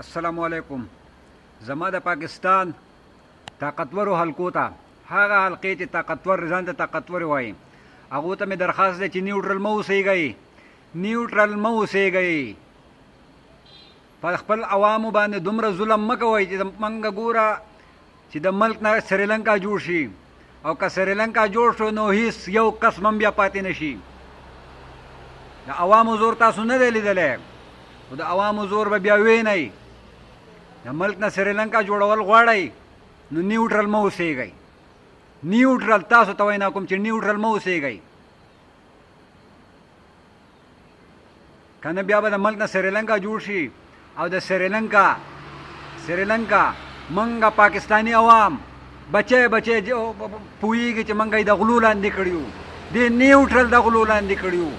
السلام علیکم. زما د پاکستان طاقتورو حلقو ته هغه حلقې چې طاقتور ځان ته طاقتور وایي هغو ته مې درخواست دی چې نیوټرل مه اوسېږئ، نیوټرل مه اوسېږئ. په خپل عوامو باندې دومره ظلم مه کوئ چې موږ ګوره چې د ملک نه سریلنکا جوړ شي، او که سریلنکا جوړ شو نو هیڅ یو قسم هم بیا پاتې نه شي. د عوامو زور تاسو نه دی لیدلی، خو د عوامو زور به بیا وینئ. د ملک نه سریلنکا جوړول غواړئ نو نیوټرل مه اوسېږئ. نیوټرل تاسو ته وینا کوم چې نیوټرل مه اوسېږئ، که نه بیا به د ملک نه سریلنکا جوړ شي او د سریلنکا منګه پاکستانی عوام بچی پوهېږي چې منګه یې د غلو لاندې کړي یو، دې نیوټرل د غلو لاندې کړي یو.